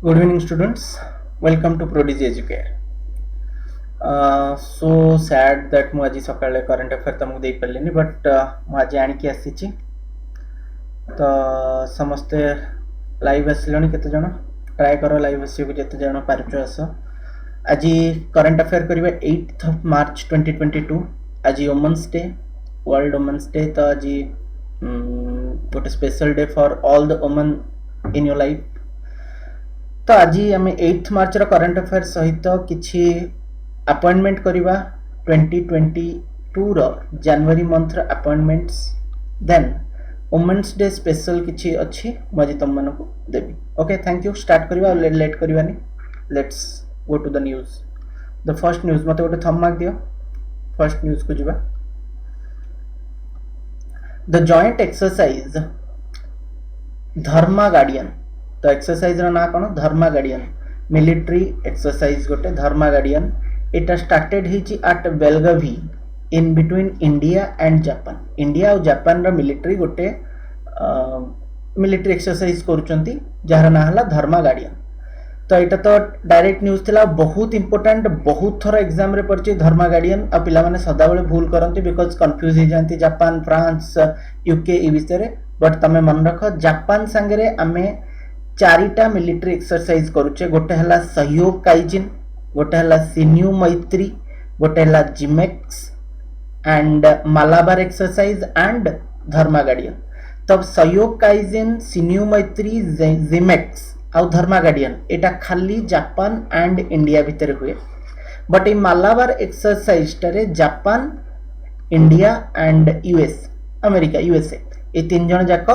Good evening, students. Welcome to Prodigy Educare. So sad that ମୁଁ ଆଜି ସକାଳେ current affair ତମକୁ ଦେଇପାରିଲିନି ବଟ୍ ମୁଁ ଆଜି ଆଣିକି ଆସିଛି ତ ସମସ୍ତେ ଲାଇଭ୍ ଆସିଲେଣି କେତେ ଜଣ ଟ୍ରାଏ କର ଲାଇଭ୍ ଆସିବାକୁ ଯେତେ ଜଣ ପାରୁଛ ଆସ ଆଜି କରେଣ୍ଟ ଆଫେୟାର କରିବା 8th of March 2022 ଆଜି women's day world women's day तो आज गोटे special day for all the women in your life तो आज आम 8th मार्च करंट अफेयर सहित किसी अपॉइंटमेंट करवा 2022 रो जनवरी मंथ रो appointments then women's day special किसी अच्छी मुझे तुम मन को देवी ओके थैंक यू स्टार्ट करवा लेट करवानी let's go to the news the first news मत गोटे थंब मार्क दियो फर्स्ट न्यूज को जीवा the joint exercise Dharma Guardian तो एक्सरसाइज रो ना कौन धर्मा गार्डियन मिलिट्री एक्सरसाइज गोटे धर्मा गार्डियन इटा स्टार्टेड हिची at Belagavi in between India and Japan India और जापान रो मिलिट्री गोटे मिलिट्री एक्सरसाइज करूचंती जहार ना हला धर्मा गार्डियन तो यहाँ तो डायरेक्ट न्यूज थिला बहुत इंपोर्टेंट बहुत थर एग्जाम रे पड़ची धर्मा गार्डियन आ पिला माने सदा बेले भूल करंती बिकॉज कंफ्यूज हो जाती जापान फ्रांस यूके ई विषय बट तमे मन रख जापान संगे आमे चारिटा मिलिट्री एक्सरसाइज करूचे गोटे हला सहयोग काइजिन गोटे हला सिन्यू मैत्री गोटे हला JIMEX and Malabar exercise and Dharma guardian तब सहयोग काइजिन सिन्यू मैत्री जिमेक्स आउ धर्मा गार्डियन एटा खाली जापान एंड इंडिया भितर हुए बट ये मालाबार एक्सरसाइज टारे Japan India and US America USA ये तीन जन जाक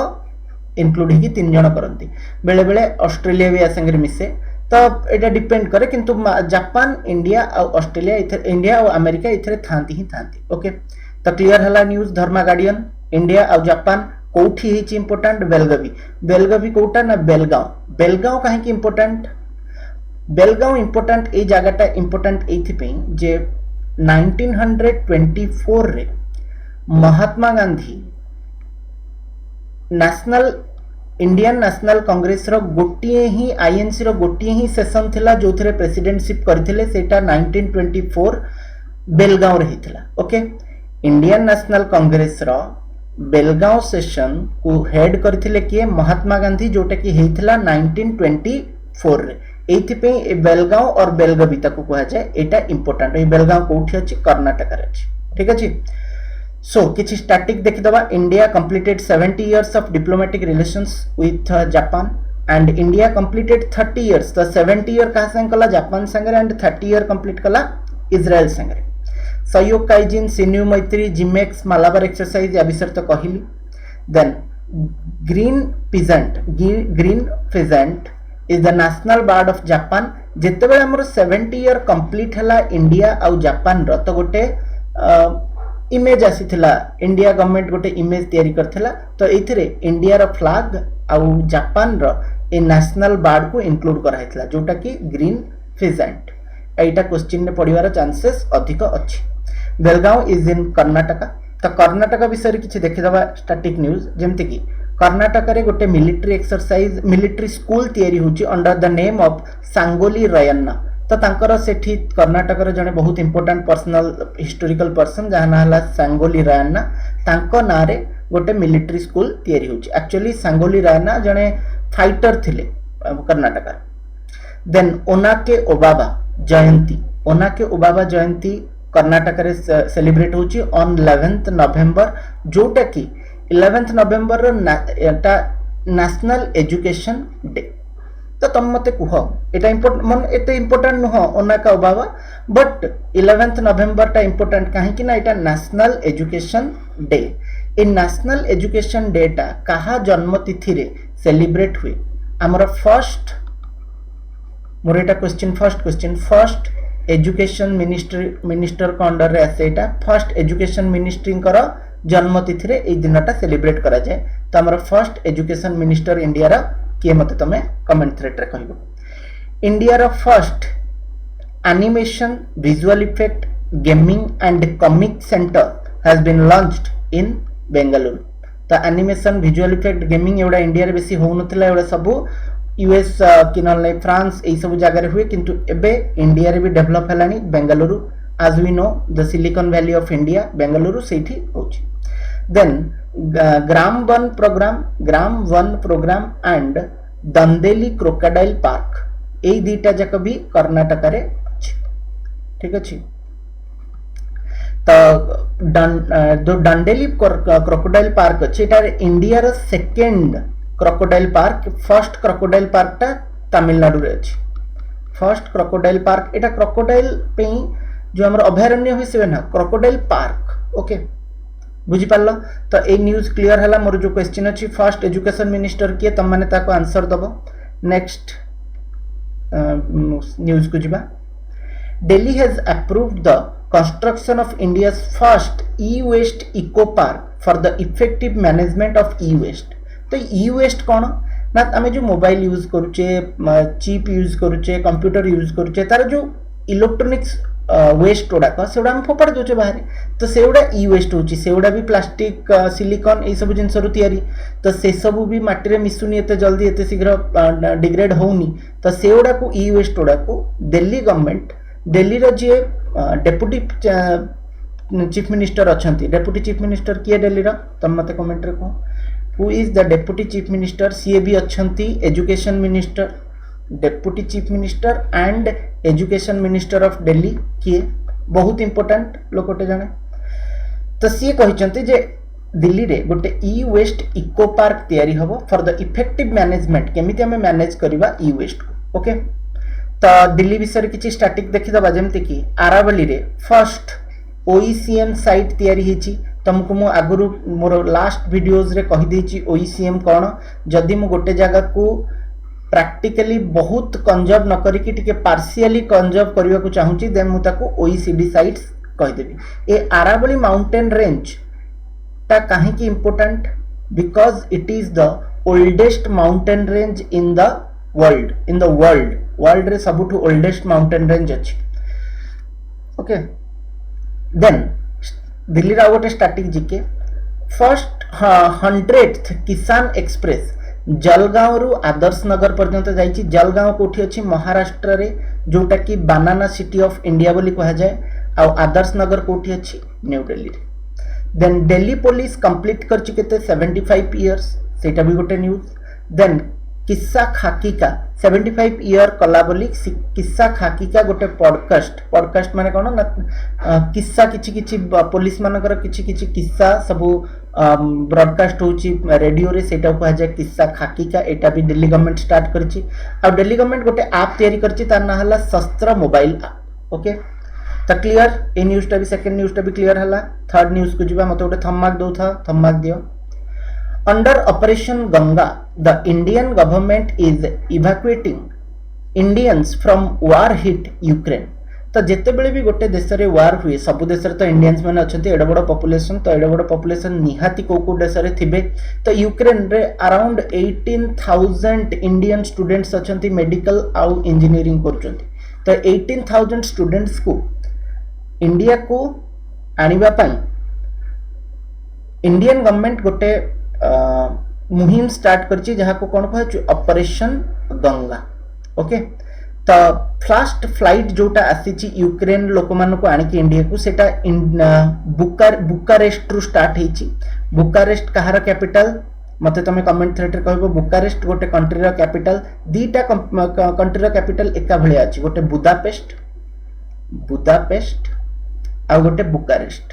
इनक्लूड ही तीन जन करती बेले बेले ऑस्ट्रेलिया भी आसंगे मिसे तो ये डिपेंड करे किंतु जापान इंडिया और ऑस्ट्रेलिया इंडिया और अमेरिका इथे थांती ही थांती ओके तो क्लियर हला न्यूज धर्मा गार्डियन इंडिया और जापान कोठी ही इंपोर्टेंट बेलगावी बेलगावी कोटा ना बेलगांव बेलगांव कहीं की इंपोर्टेंट बेलगांव इंपोर्टेंट ए जगहटा इंपोर्टेंट एथि जे 1924 रे महात्मा गांधी नेशनल इंडियन नेशनल कांग्रेस रो गोटिए ही आईएनसी रो गोटिए ही सेशन थिला जो थरे प्रेसिडेंटशिप करथिले सेटा 1924 बेलगांव रे हिथिला ओके इंडियन नेशनल कांग्रेस रो बेलगांव सेशन को हेड करथिले किए महात्मा गांधी जोटा कि हेथिला 1924 रे एथि ए बेलगांव और बेलगावी ताको कहा जाए एटा इंपोर्टेंट ए बेलगांव कोठी अछि कर्नाटक रे अछि ठीक अछि सो किछि स्टैटिक देखि दबा India completed 70 years of diplomatic relations with Japan and India completed 30 years तो 70 ईयर का संग कला जापान संगे एंड 30 ईयर कंप्लीट कला इजराइल संगे सहयोग काइजिन सिन्यू मैत्री जिमेक्स मालाबार एक्सरसाइज या विषय तो कहली then green pheasant is the national bird of Japan जेते बेले हमर 70 ईयर कंप्लीट हला इंडिया और जापान रो तो गोटे इमेज आसीथिला इंडिया गवर्नमेंट गोटे इमेज तैयारी करथिला तो एथिरे इंडिया रो फ्लैग आउ जापान रो ए नेशनल बर्ड को इंक्लूड कराइथिला जोटा कि ग्रीन फिजेंट एटा क्वेश्चन ने पढ़िवार चांसेस अधिक अछि बेलगांव इज इन कर्नाटक तो कर्नाटक विषय किछि देखिदबा स्टैटिक न्यूज जेमति कि कर्नाटक रे गोटे मिलिट्री एक्सरसाइज मिलिट्री स्कूल तैयारी होची under the name of Sangolli Rayanna तो तांकर सेठी कर्नाटक रे जने बहुत इंपोर्टेंट पर्सनल हिस्टोरिकल पर्सन जहा ना हला सांगोली रयन्ना तांको ना रे गोटे मिलिट्री स्कूल तैयारी होची एक्चुअली सांगोली रयन्ना जने फाइटर थिले कर्नाटक देन ओनाके ओबाबा जयंती कर्नाटक रे सेलिब्रेट होची ऑन 11th नवंबर जोटा कि 11th नवंबर रो एटा नेशनल एजुकेशन डे तो तुम मते कुह एटा इंपोर्टेंट नुह ओनाका ओबाबा बट 11th नवंबर टा इंपोर्टेंट काहे कि ना एटा नेशनल एजुकेशन डे ए नेशनल एजुकेशन डे टा कहा जन्म तिथि रे सेलिब्रेट हुए हमर फर्स्ट मोर एटा फर्स्ट एजुकेशन मिनिस्टर को अंडर रे आसेटा फर्स्ट एजुकेशन मिनिस्ट्री कर जन्म तिथि रे ए दिनटा सेलिब्रेट करा जाए तो हमर फर्स्ट एजुकेशन मिनिस्टर इंडिया रा किए मते तमे कमेंट थ्रेड रे कहबो इंडिया रा first animation visual effect gaming and comic centre has been launched in Bengaluru तो एनिमेशन विजुअल इफेक्ट गेमिंग एवडा इंडिया रे बेसी होउनथिला एवडा सब यूएस कि ना फ्रांस यही सब जगह हुए किंतु एबे इंडिया रे भी डेवलप हेलानी Bengaluru as we know the silicon valley of india bengaluru सेठी होची then gram 1 program and dandeli crocodile park एई दीटा जाक भी कर्नाटक रे अछि ठीक अछि तो जो डंडेली क्रोकोडाइल पार्क अछि एटा इंडिया रो second crocodile park first crocodile park टा तमिलनाडु रे अछि फर्स्ट क्रोकोडाइल पार्क एटा क्रोकोडाइल पे जो हमर अभयारण्य होइसे ना क्रोकोडाइल पार्क ओके बुझी पारलो तो ए न्यूज़ क्लियर हला मोर जो क्वेश्चन अछि फर्स्ट एजुकेशन मिनिस्टर के तम माने ताको आंसर दबो नेक्स्ट न्यूज़ को जिबा Delhi has approved the construction of India's first e-waste eco park for the effective management of e-waste. तो e-waste कौन ना आमे जो मोबाइल यूज करूचे चिप यूज करूचे कंप्यूटर यूज करूचे तार जो इलेक्ट्रॉनिक्स वेस्ट गुड़ाक से आम फोपाड़ी दौचे बाहर तो से इ वेस्ट होची से भी प्लास्टिक सिलिकॉन ये सब जिनस तैयारी तो से सब भी माटी मिसुनी एते जल्दी एते शीघ्र डिग्रेड होनी तो से को इ वेस्ट गुड़ाक दिल्ली गवर्नमेंट दिल्ली रो जे डेप्यूटी चीफ मिनिस्टर अछंती डेप्यूटी चीफ मिनिस्टर किए दिल्ली रो तुम मते कमेंट रे कहो who is the deputy chief minister सीए भी अछंती education minister deputy chief minister and education minister of Delhi किए बहुत इंपोर्टेंट लोकटे जाने तो सीए कहिसंती जे दिल्ली रे गोटे ई वेस्ट इको पार्क तयारी हबो फॉर द इफेक्टिव मैनेजमेंट केमिति हमें मैनेज करबा ई वेस्ट को ओके तो दिल्ली विषय किसी स्टैटिक देखिदबा जेमति कि आरावली रे फर्स्ट ओईसीएम साइट तयारी हिची तुमको मु आगुरु मोर लास्ट वीडियोस रे कहि देची ओईसीएम कोन जदी मु गोटे जगह को प्रैक्टिकली बहुत कंजर्व न करी कि टिके पार्शियली कंजर्व करबा को चाहूची देन मु ताको ओईसीडी साइट्स कहि देबी ए आरावली माउंटेन रेंज ता काहे की important because it is the oldest mountain range in the world रे सबुठु ओल्डेस्ट माउंटेन रेंज अछि ओके देन दिल्ली रा गोटे स्टैटिक जीके फर्स्ट 100th किसान एक्सप्रेस जलगांव रु आदर्श नगर पर्यंत जाइछि जलगांव कोठी अछि महाराष्ट्र रे जोटा कि बनाना सिटी ऑफ इंडिया बोली कहा जाय आ आदर्श नगर कोठी अछि न्यू दिल्ली रे देन दिल्ली पुलिस कंप्लीट करछि केते 75 इयर्स सेटा भी गोटे न्यूज़ देन किस्सा खाकी का 75 ईयर कला बोली किस्सा खाकी का गोटे पॉडकास्ट माने कोन ना किस्सा किछि पुलिस मानकर किछि किस्सा सब ब्रॉडकास्ट होची रेडियो रे सेटा कहा जाय किस्सा खाकी का एटा भी दिल्ली गवर्नमेंट स्टार्ट करछि आ दिल्ली गवर्नमेंट गोटे ऐप तयारी करछि तार ना हला शस्त्र मोबाइल ऐप ओके तो क्लियर ए न्यूज़ टा भी सेकंड न्यूज़ टा भी क्लियर हला थर्ड न्यूज़ को जिबा मते गोटे थंब मार्क दो था थंब मार्क दियो Under Operation Ganga, the Indian government is evacuating Indians from war-hit Ukraine. तो जिते बेले भी गोटे देश रे वार हुए सब देश रे तो इंडियंस माने अछंती एडा बड़ पॉपुलेशन तो एडा बड़ पॉपुलेशन निहाती को देश रे थिबे तो यूक्रेन रे अराउंड 18,000 इंडियन स्टूडेंट्स अछंती मेडिकल आउ इंजीनियरिंग करछंती तो 18,000 स्टूडेंट्स को इंडिया को आनिबा पई इंडियन गवर्नमेंट गोटे मुहिम स्टार्ट करछि जहा को कोन कहै ऑपरेशन गंगा ओके तो फर्स्ट फ्लाइट जोटा आसीछि यूक्रेन लोक मान को आनि के इंडिया को सेटा बुकारेस्ट रु स्टार्ट हेछि बुकारेस्ट कहार कैपिटल मते तमे कमेंट थ्रेड रे कहबो बुकारेस्ट गोटे कंट्री रो कैपिटल दीटा कंट्री रो कैपिटल एका भलिया अछि गोटे बुदापेस्ट आ गोटे बुकारेस्ट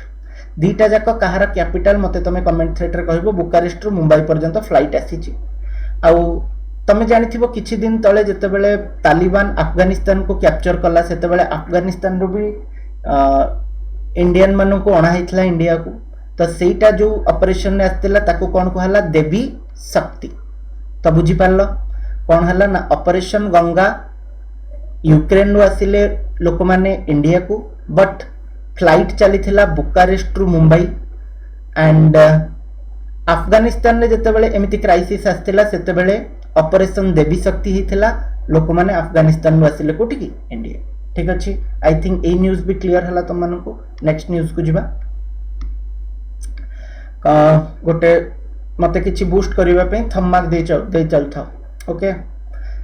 दीटा जाक कहार कैपिटल मते तमे कमेंट थ्रेड रे कहबो बुकारेस्ट रु मुंबई पर्यंत फ्लाइट आसीछि आ तमे जानिथिबो किछि दिन तळे जते बेले तालिबान अफगानिस्तान को कैप्चर कला सेते बेले अफगानिस्तान रो भी इंडियन मानन को अणा हेतला इंडिया को तो सेटा जो ऑपरेशन ने आस्तेला ताको कोन कहला देवी शक्ति तो बुझी पारलो कोन हला ना ऑपरेशन गंगा यूक्रेन रो आसिले लोक माने इंडिया को बट फ्लाइट चली थिला बुकारेस्ट रु मुंबई एंड अफगानिस्तान ने जते बेले एमिति क्राइसिस आस्तेला सेते बेले ऑपरेशन देवी शक्ति ही थिला लोक माने अफगानिस्तान रो आसिले कोठी की इंडिया ठीक अछि आई थिंक ए न्यूज़ भी क्लियर हला तुम मानन को नेक्स्ट न्यूज़ को जिबा गोटे मते किछि बूस्ट करिवा पे थंब मार्क दे चल था okay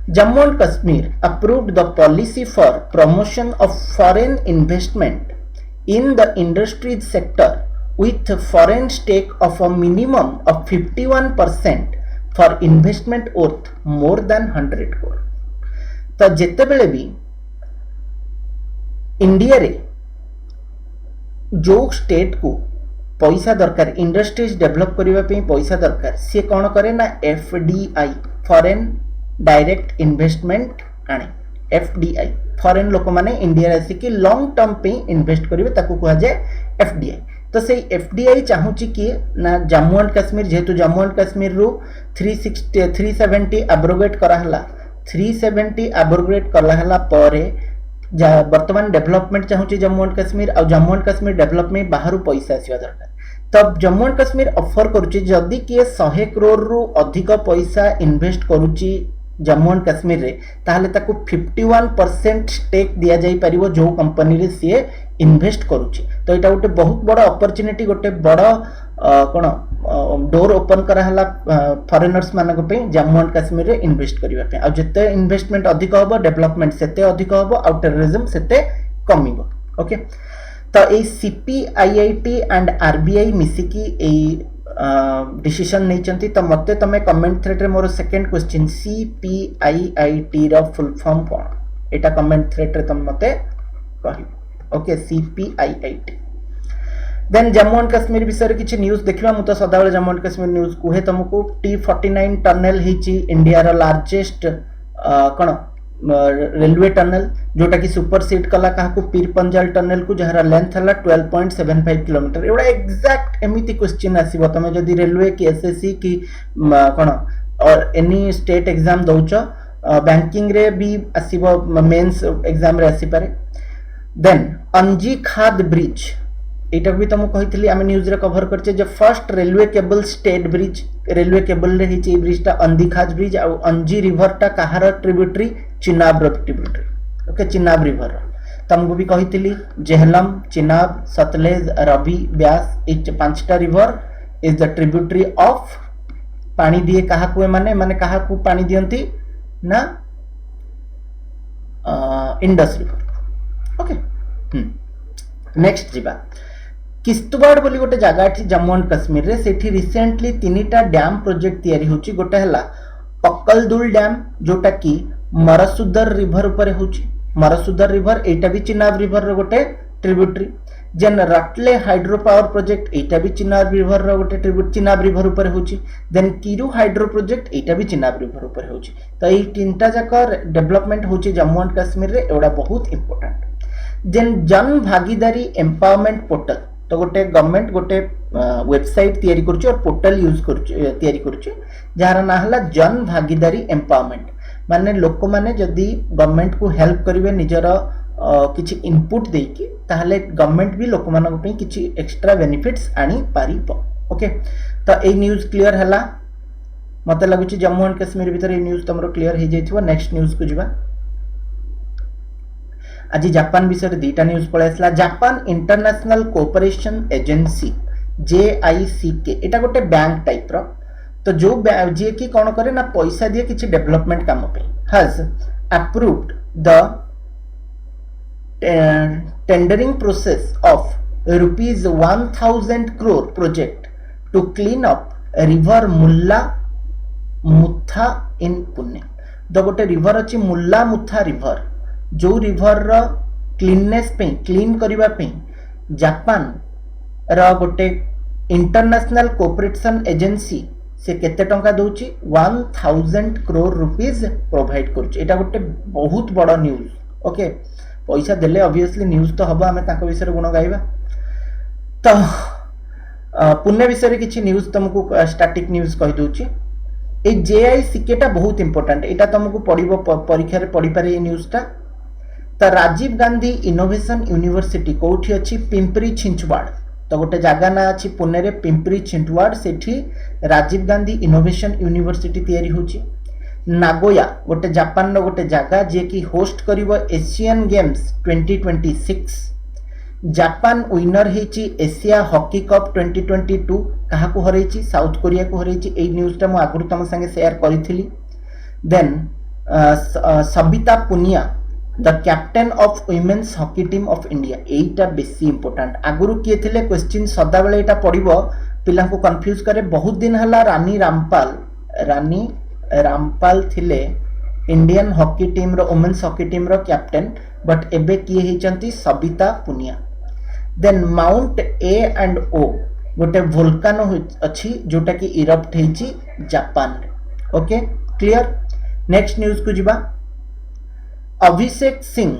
Jammu and Kashmir approved the policy for promotion of foreign investment in the industries sector with foreign stake of a minimum of 51% for investment worth more than 100 crore. तो जितेबले भी India रे जो state को पैसा दरकार industries develop करने पैसा दरकार सी कौन करे ना एफडीआई फॉरेन डायरेक्ट इन्वेस्टमेंट आने एफडीआई फॉरेन लोक माने इंडिया आसिक लॉन्ग टर्म पे इन्वेस्ट करेंगे ताकू कह जाए एफडीआई। तो से एफडीआई चाहूची कि ना जम्मू एंड काश्मीर जेहेतु जम्मू एंड काश्मीर रु 370 एब्रोगेट कराला 370 एब्रोगेट कराला पर वर्तमान डेवलपमेंट चाहूची जम्मू एंड काश्मीर और जम्मू एंड काश्मीर डेवलपमेंट बाहर पैसा आसवा दरकार। तब जम्मू एंड काश्मीर ऑफर करुच्ची जदि किए 100 करोड़ रु अधिक पैसा इन्वेस्ट करुच्ची जम्मू एंड काश्मीर रे ताहले ताकू 51% स्टेक दिया जाई परिबो जो कंपनी रे सी इन्वेस्ट करुच्ची। तो एटा गोटे बहुत बड़ा अपॉर्चुनिटी गोटे बड़ा कोन डोर ओपन करा हला फॉरेनर्स मानक पे जम्मू एंड काश्मीर रे इन्वेस्ट करिवा पे आ जते इन्वेस्टमेंट अधिक होबो डेवलपमेंट सेते अधिक होबो और टेररिज्म सेते कमिबो। ओके तो ए सीपीआईआईटी एंड आरबीआई मिसिकी ए डिसीजन नहीं चंती। तो मते तमे कमेंट थ्रेड रे मोर सेकंड क्वेश्चन सीपीआईआईटी रो फुल फॉर्म कोन एटा कमेंट थ्रेड रे तम मते कहि। Okay CPIIT then Jammu and Kashmir विषय किसी न्यूज देखा मुझे सदाबले जम्मू एंड काश्मीर न्यूज कहे तुमको T49 टनल होची इंडिया रो लार्जेस्ट कौन रेलवे टनल जोटा कि सुपर सीट कला क्या पीर पंजाल टनल को जहार लेंथ है 12.75 किलोमीटर एवढा एक्जाक्ट एमती क्वेश्चन आसो तुम जदि रेलवे कि एसएससी कि कौन और एनी स्टेट एग्जाम दौच बैंकिंग रे भी आसो मेन्स एग्जाम रे आसी पारे। देन अंजी खाद ब्रिज एटा भी तुमको कही आम न्यूज रे कवर करचे जे first railway cable stayed bridge railway cable रे हिची ब्रिजटा अंधीखाज ब्रिज और अंजी रिवर टा कहार tributary Chenab tributary. Okay Chenab river तुमको भी कही जेहलम चिनाब सतलेज रवि ब्यास ये 5टा river is the tributary of पानी दिए क्या माने माने क्या पानी दियंती ना इंडस रिवर। ओके नेक्स्ट जीवा किश्तवाड़ बोली गोटे जगह जम्मू एंड काश्मीर रे सेठी रिसेंटली 3टा डैम प्रोजेक्ट तैयारी होची। गोटे हला पक्कलदुल डैम जोटा कि मरसुदर रिवर ऊपर होची मरसुदर रिवर एटा भी चिनाब रिवर रो गोटे ट्रिब्यूटरी। जेन रटले हाइड्रो पावर प्रोजेक्ट एटा भी चिनाब रिवर रो गोटे ट्रिब्यूट चिनाब रिवर ऊपर होची। देन किरू हाइड्रो प्रोजेक्ट एटा भी चिनाब रिवर ऊपर होची। तो ये 3टा जाका डेवलपमेंट होची जम्मू एंड काश्मीर रे एवडा बहुत इंपोर्टेंट। जेन जन भागीदारी एम्पावरमेंट पोर्टल तो गोटे गवर्नमेंट गोटे वेबसाइट तैयारी करुच्ची और पोर्टल यूज तैयारी करुच्ची जार ना हला जन भागीदारी एम्पावरमेंट माने लोक माने जदि गवर्नमेंट को हेल्प करिवे निजर किछि इनपुट देकी ताहले गवर्नमेंट भी लोक मानक पे किछि एक्स्ट्रा बेनिफिट्स आनी पारिबो। ओके तो ए न्यूज क्लियर हला मते लागुची जम्मू एंड काश्मीर भीतर ए न्यूज तमरो क्लियर हो जाइथिबो। नेक्स्ट न्यूज को जिबा आज जापान विषय 2टा न्यूज पळे आसला। Japan international cooperation agency JICK एटा गोटे बैंक टाइप रो तो जो जे कि कोन करे ना पैसा दिए किछि डेवलपमेंट काम पे has approved the tendering process of ₹1000 crore project to clean up river Mula Mutha in Pune. तो गोटे रिवर अच्छी मुल्ला मुथा रिवर जो रिवर रो क्लीननेस पे क्लीन करिवा पे जापान रो गोटे इंटरनेशनल कोऑपरेशन एजेंसी से केते टंका दउची 1000 crore रुपीस प्रोवाइड करूची। एटा गोटे बहुत बड़ा न्यूज। ओके पैसा देले ऑब्वियसली न्यूज तो हबा हमें ताको विषय गुण गाइबा। तो पुणे विषय किछि न्यूज तुमको स्टैटिक न्यूज कहि दउची। ए JICK टा बहुत इंपोर्टेंट एटा तुमको पढिबो परीक्षा रे पढि पारे ए न्यूज टा। तो राजीव गांधी इनोवेशन यूनिवर्सिटी कोठी अछि पिंपरी छिंचवाड़ तो गोटे जगह ना अच्छी पुणे रे पिंपरी छिंचवाड़ सेठी राजीव गांधी इनोवेशन यूनिवर्सिटी तैयारी होची। नागोया गोटे जापान रो गोटे जगह जे कि होस्ट करिवो एशियन गेम्स 2026। जापान विनर हेची एशिया हॉकी कप 2022 कहा को हरैची साउथ कोरिया को हरैची। ए न्यूज टा मु आगुर तम संगे शेयर करिथिली। Then Savita Punia the captain of women's hockey team of India एटा बेसी इंपोर्टेंट आगुरु किए थिले क्वेश्चन सदा बेले एटा पड़िबो पिला को कंफ्यूज करे बहुत दिन हला रानी रामपाल थिले इंडियन हॉकी टीम रो वुमेन्स हॉकी टीम रो कैप्टेन बट एबे किए हिचंती Savita Punia then Mount A and O गोटे वोल्कानो अच्छी जोटा कि इरप्ट हेची जापान रे ओके क्लियर नेक्स्ट न्यूज को जिबा Abhishek Singh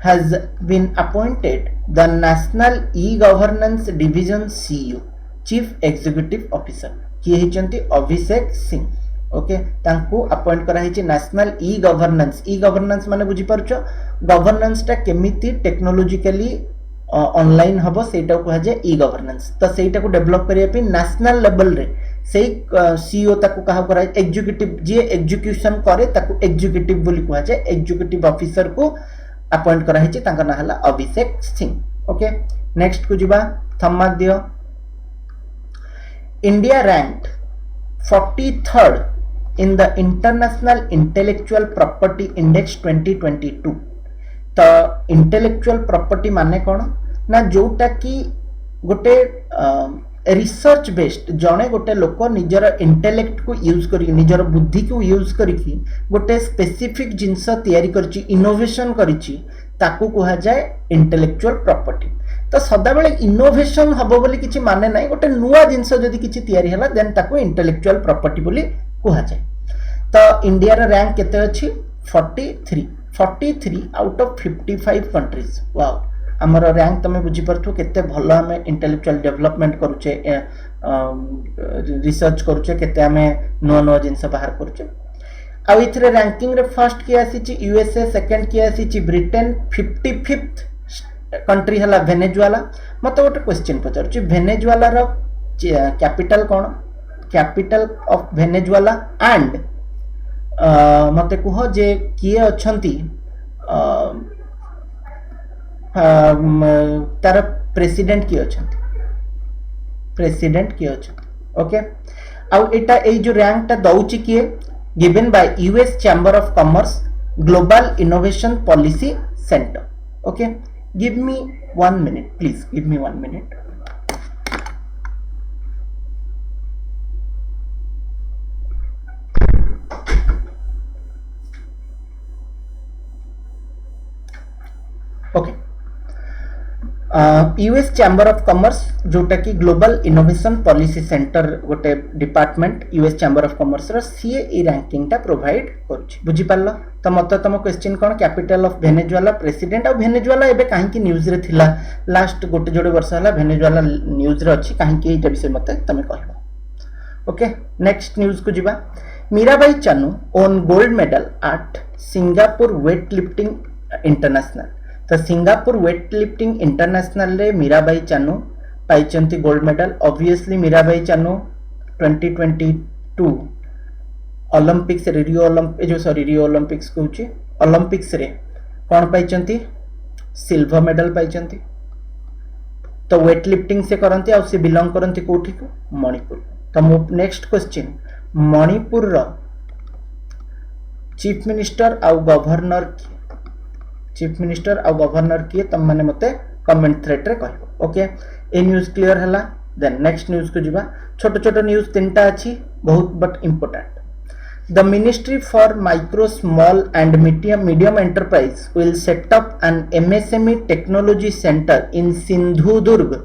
has been appointed the national e-governance division CEO chief executive officer किए हिचंती अभिषेक सिंह ओके तांको अपॉइंट करा हिची नेशनल ई गवर्नेंस माने बुझी परछो गवर्नेंस टा केमिति टेक्नोलॉजिकली ऑनलाइन हबो सेटा को हजे ई गवर्नेंस तो सेटा को डेवलप करिया पे नेशनल लेवल रे से सीईओ ताको कहा करा एग्जीक्यूटिव जे एग्जीक्यूशन करे ताको एग्जीक्यूटिव बोली को हजे एग्जीक्यूटिव ऑफिसर को अपॉइंट करा हिची तांका ना हला अभिषेक सिंह ओके नेक्स्ट को जिबा थम्मा दियो India ranked 43rd in the International Intellectual Property Index 2022 तो इंटेलेक्चुअल प्रॉपर्टी माने कौन ना जोटा कि गोटे रिसर्च बेस्ड जड़े गोटे लोक निजर इंटेलेक्ट को यूज करी निजर बुद्धि को यूज करी गोटे स्पेसिफिक जिनस तैयारी करची इनोवेशन करची ताकू कहा जाए इंटेलेक्चुअल प्रॉपर्टी तो सदा बेले इनोवेशन हबो बोली किछि माने नाही गोटे नुवा जिनस जदी किछि तैयारी हला देन ताकू इंटेलेक्चुअल प्रॉपर्टी बोली कहा जाए तो इंडिया रा रैंक केते अछि 43 आउट ऑफ 55 कंट्रीज वाओ हमर रैंक तमे बुझी परथु केते भलो हमें इंटेलेक्चुअल डेवलपमेंट करूचे रिसर्च करूचे केते हमें नो नो जिंस बाहर करूचे आ इथरे रैंकिंग रे फर्स्ट की आसी छि यूएसए सेकंड की आसी छि ब्रिटेन 55th कंट्री हला वेनेजुएला मते गोटे क्वेश्चन पचार छि वेनेजुएला रो कैपिटल कोन कैपिटल ऑफ वेनेजुएला एंड मते कुह जे किए अछंती तार प्रेसिडेंट किए अछंती ओके आउ एटा ए जो रैंक ता दउची किए given by US chamber of commerce global innovation policy centre okay give me 1 minute please give me 1 minute okay US chamber of commerce जोटा कि ग्लोबल इनोवेशन पॉलिसी सेंटर गोटे department US chamber of commerce रो सीए ई ranking टा provide करूची बुझी पारलो तो मत तुम क्वेश्चन कोन कैपिटल ऑफ वेनेजुएला प्रेसिडेंट और वेनेजुएला एबे काहे कि न्यूज रे थिला लास्ट गोटे जोड़े वर्ष हला वेनेजुएला न्यूज रे अछि काहे कि एटा विषय मते तमे कहबो ओके नेक्स्ट न्यूज को जिबा Mirabai Chanu won gold medal at Singapore weightlifting international तो सिंगापुर वेट लिफ्टिंग इंटरनेशनल रे मीराबाई चानू पाइचंती gold medal obviously Mirabai Chanu 2022 Olympics Rio Olympics कहूची ओलंपिक्स रे कौन पाइचंती सिल्वर मेडल पाइचंती तो वेट लिफ्टिंग से करंती और से बिलोंग करंती कोठी को मणिपुर तो नेक्स्ट क्वेश्चन मणिपुर रो चीफ मिनिस्टर और गवर्नर किए तुम मैंने मते कमेंट थ्रेड रे कहबो ओके ए न्यूज़ क्लियर हला देन नेक्स्ट न्यूज़ को जिबा छोटो छोटो न्यूज़ तीनटा अछि बहुत but important the ministry for micro small and medium enterprise will set up an MSME technology centre in Sindhudurg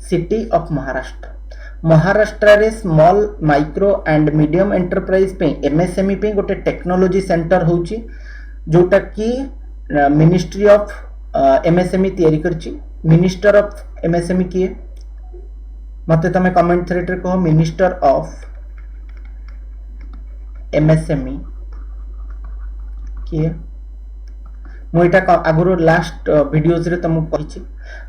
city of Maharashtra रे small micro and medium enterprise पे एमएसएमई पे गोटे टेक्नोलॉजी सेंटर होची जोटा कि मिनिस्ट्री ऑफ एमएसएमई तैयारी करची minister of MSME किए मते तमे कमेंट थ्रेड रे कहो मिनिस्टर ऑफ एमएसएमई किए मोइटा आगुरो लास्ट वीडियोज रे तमु कहिछि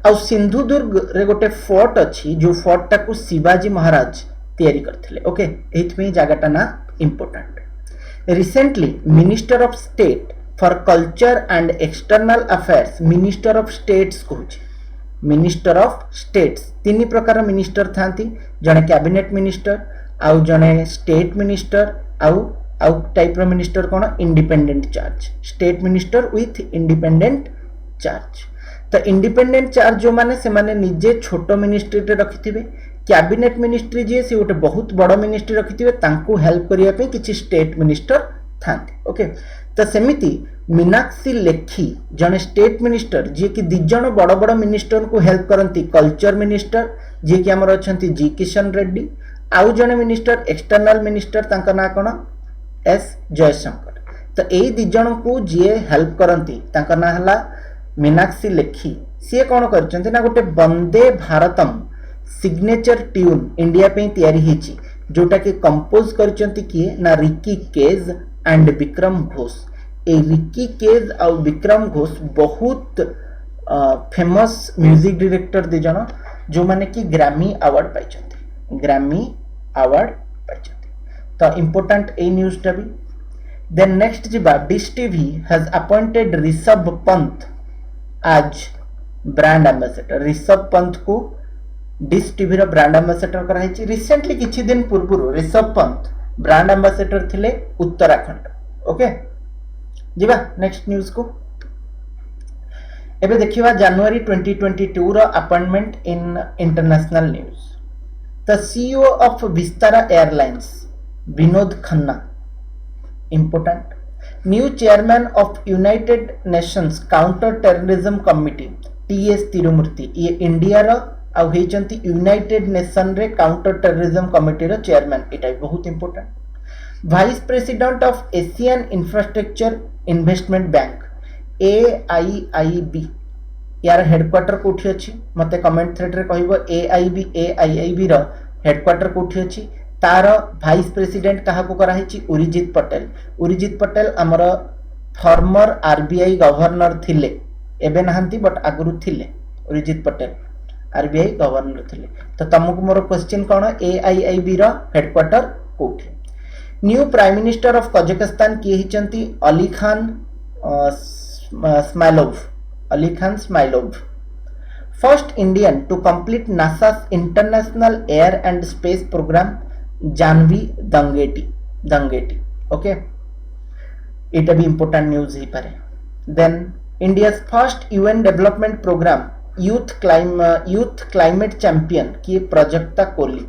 आ सिंधुदुर्ग रे गोटे फोर्ट अछि जो फोर्ट टाकू शिवाजी महाराज तैयारी करथिले ओके एथ में जगहटा ना important recently minister of state for culture and external affairs minister of states कहूची मिनिस्टर ऑफ स्टेट्स तीन प्रकार मिनिस्टर थांती जने कैबिनेट मिनिस्टर आउ जने स्टेट मिनिस्टर आउ आउ टाइप रो मिनिस्टर कौन independent charge state minister with independent charge तो इंडिपेंडेंट चार्ज जो माने से माने निजे छोट मिनिस्ट्री रे रखिथिबे कैबिनेट मिनिस्ट्री जे से गोटे बहुत बड़ मिनिस्ट्री रखिथिबे तांको हेल्प करिया पे किछि स्टेट मिनिस्टर थांते ओके तो सेमिति मीनाक्षी लेखी जने स्टेट मिनिस्टर जे कि दिजण बड़ बड़ मिनिस्टर को हेल्प करंती कल्चर मिनिस्टर जे कि हमर अछंती जी किशन रेड्डी आउ जने मिनिस्टर एक्सटर्नल मिनिस्टर तांका ना कोन एस जयशंकर तो एई दिजण को जे हेल्प करंती तांका ना हला मीनाक्षी लेखी सी कौन करचंती ना गोटे Vande Bharatam signature tune India पे तैयारी हिची जोटा कि कंपोज करचंती किए ना रिकी केज एंड विक्रम घोष ए रिकी केज और विक्रम घोष बहुत फेमस म्यूजिक डायरेक्टर दे जण जो माने कि ग्रैमी अवार्ड पाइचंती ग्रैमी अवार्ड पाइचंती तो इंपोर्टेंट ए न्यूज़ टा भी देन नेक्स्ट जिबा dish TV has appointed Rishabh Pant आज ब्रांड एम्बेसडर ऋषभ पंत को डिश टीवी रो ब्रांड एम्बेसडर कराई छि रिसेंटली किछि दिन पूर्व ऋषभ पंत ब्रांड एम्बेसडर थिले उत्तराखंड ओके जिबा नेक्स्ट न्यूज़ को एबे देखिबा जनवरी 2022 रो appointment in international news the CEO of Vistara airlines Vinod Khanna important new chairman of United Nations counter terrorism committee TS Tirumurti ये इंडिया रो आउ हेचंती यूनाइटेड नेशन रे काउंटर टेररिज्म कमिटी रो चेयरमैन एटा बहुत important vice president of Asian infrastructure investment bank AIIB यार headquarter कोठी अछि मते कमेंट थ्रेड रे कहइबो AIIB रो हेडक्वार्टर कोठी अछि तार वाइस प्रेसिडेंट काहा को करा हिची उरिजित पटेल हमर फॉर्मर आरबीआई गवर्नर थिले एबे नहंती बट आगुरु थिले उरिजित पटेल आरबीआई गवर्नर थिले तो तमको मोर क्वेश्चन कोन AIIB रो हेडक्वार्टर कोठी new prime minister of Kazakhstan किए हिचंती Ali Khan Smailov first Indian to complete NASA's international air and space programme Janhavi Dangeti okay इटा भी इंपोर्टेंट न्यूज़ ही पारे then India's first UN development programme youth climate champion की Prajakta Koli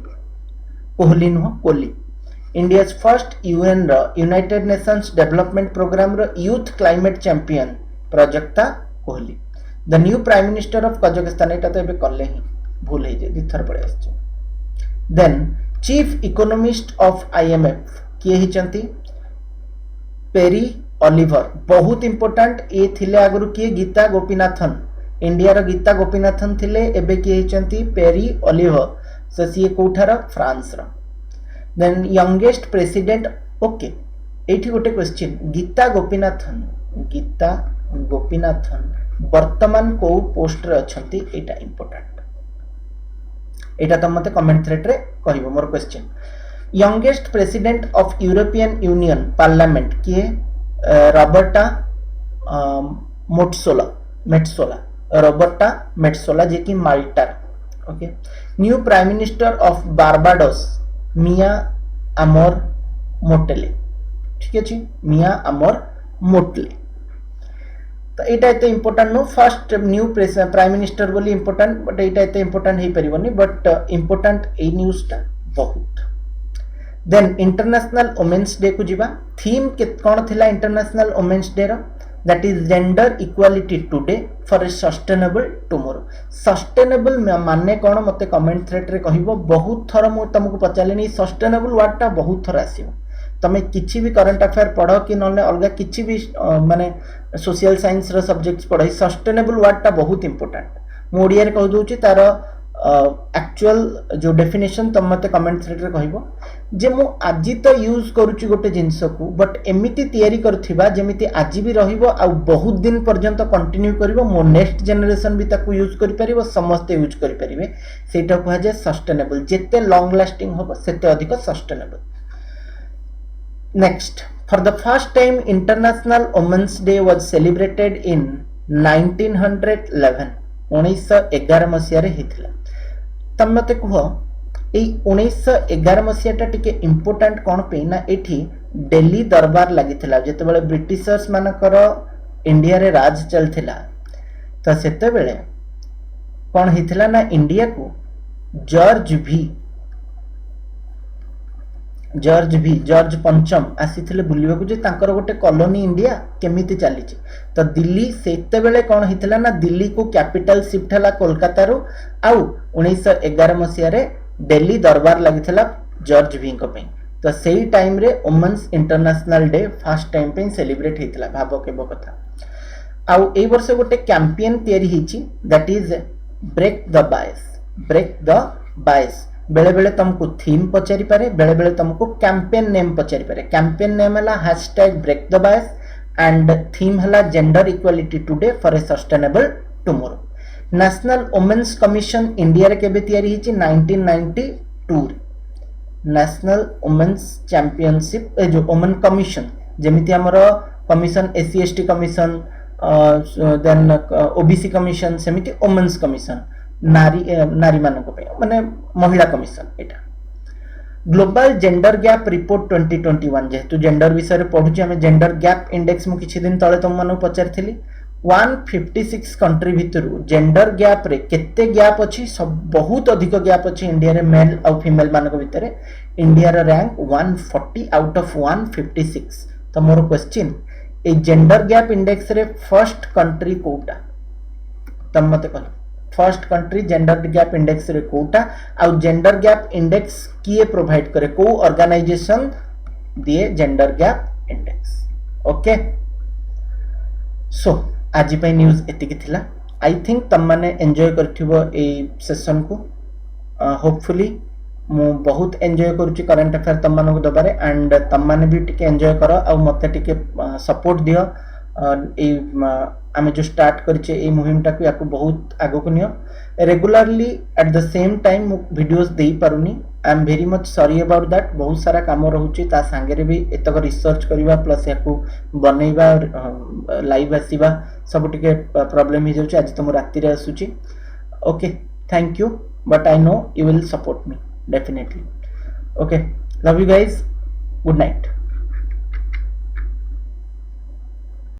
India's first UN रो United Nations development programme रो youth climate champion Prajakta Koli the new prime minister of Kazakhstan एटा तो एबे करले ही भूल हे जे दिथर पड़े आछे then chief economist of IMF किए हिचंती पेरी ओलिवर बहुत इंपोर्टेंट ए थिले आगरु किए गीता गोपीनाथन इंडिया रो गीता गोपीनाथन थिले एबे किए हिचंती पेरी ओलिवर से सी कोठार फ्रांस रो देन यंगेस्ट प्रेसिडेंट ओके एठी गोटे क्वेश्चन गीता गोपीनाथन वर्तमान को पोस्ट रे अछंती एटा इंपोर्टेंट एटा त मते कमेंट थ्रेड रे कहबो मोर question youngest president of European Union parliament किए रॉबर्टा मेट्सोला जे कि Malta okay new prime minister of Barbados Mia Amor Mottley ठीक अछि मिया अमोर मोटले तो एटा एते important no first new prime minister बोली इंपोर्टेंट बट एटा एते इंपोर्टेंट हे परिबनी बट इंपोर्टेंट ए न्यूज़ ता बहुत देन इंटरनेशनल वुमेन्स डे को जीवा थीम के कोन थिला इंटरनेशनल वुमेन्स डे रो that is gender equality today for a sustainable tomorrow sustainable माने कोन मते कमेंट थ्रेड रे कहिबो बहुत थर मु तुमको पचालेनी सस्टेनेबल वर्ड ता बहुत थर आसीबो तमे किछि भी करंट अफेयर पढ़ो कि नले अलगा किछि भी माने सोशल साइंस रो सब्जेक्ट्स पढ़ो सस्टेनेबल वर्ड ता बहुत इंपोर्टेंट मु ओडिया रे कह दोची तार एक्चुअल जो डेफिनेशन तुम मते कमेंट थ्रेड रे कहबो जे मु आजि तो यूज करूची गोटे जिंस को बट एमिति तयारी करथिबा जेमिति आजि भी रहिबो आ बहुत दिन पर्यंत कंटिन्यू करिवो मो नेक्स्ट जनरेशन भी ताकू यूज करि परिबो समस्त यूज करि परिबे सेटा कहै जे सस्टेनेबल जेते लॉन्ग लास्टिंग होबो सेते अधिक sustainable next for the first time international women's day was celebrated in 1911 मसिया रे हितला तम मते कह 1911 मसीहाटा टिके इंपोर्टेंट कौन पे ना एठी दिल्ली दरबार लागिथिला जेतेबेले ब्रिटिशर्स मानकर इंडिया रे राज चलथिला तो सेते बेले कौन हिथिला ना इंडिया को जॉर्ज पंचम आसीथिले बुलिबा को जे तांकर गोटे कॉलोनी इंडिया केमिति चली तो दिल्ली सेते बेले कौन हिथिला ना दिल्ली को कैपिटल शिफ्ट हला कोलकाता रो आउ 1911 मसिया रे दिल्ली दरबार लागिथिला जॉर्ज भी को पे तो सेही टाइम रे women's international day first time पे सेलिब्रेट हेतिला भाबो केबो कथा आउ ए वर्ष गोटे कैंपेन तयारी हिची that is break the bias बेले बेले तुमको थीम पचारि पारे बेले बेले तुमको कैंपेन नेम पचारि पारे कैंपेन नेम हला #break the bias and theme हला gender equality today for a sustainable tomorrow national women's commission India रे केबे तयारी हिची 1992 नेशनल वुमेन्स चैंपियनशिप जो वुमेन कमिशन जेमिति हमर commission SC ST commission then OBC commission सेमिति वुमेन्स कमिशन नारी मानक पे माने महिला कमिशन एटा ग्लोबल जेंडर गैप रिपोर्ट 2021 जेहेतु जेंडर विषय पढ़ुची हमें जेंडर गैप इंडेक्स मु किछि दिन तळे तुम मानक पचारथिली 156 कंट्री भितरु जेंडर गैप रे केते गैप अछि सब बहुत अधिक गैप अछि इंडिया रे मेल और फीमेल मानक भितरे इंडिया रे रैंक 140 आउट ऑफ 156 तो more question a gender gap index रे फर्स्ट कंट्री कोटा तम मते कहलो first country gender gap index रे कोटा आउ जेंडर गैप इंडेक्स किए प्रोवाइड करे को ऑर्गेनाइजेशन दिए gender gap index okay so आज पे न्यूज एतिकी थिला आई थिंक तम माने एंजॉय करथिबो ए सेशन को होपफुली मु बहुत एंजॉय करूची करंट अफेयर तम मानक दबारे एंड तम माने भी टिके एंजॉय करो आ मते टिके सपोर्ट दियो ए आमे जो स्टार्ट करछे ए मुहिम टाकू याकू बहुत आगो को नियो regularly at the same time videos देई पारुनी I am very much sorry about that बहुत सारा काम रहउची ता संगे भी एतक रिसर्च करबा प्लस याकू बनेबा लाइव आसीबा सब टिके प्रॉब्लम ही जाउची आज तुम राति रे आसुची okay thank you but I know you will support me definitely okay love you guys good night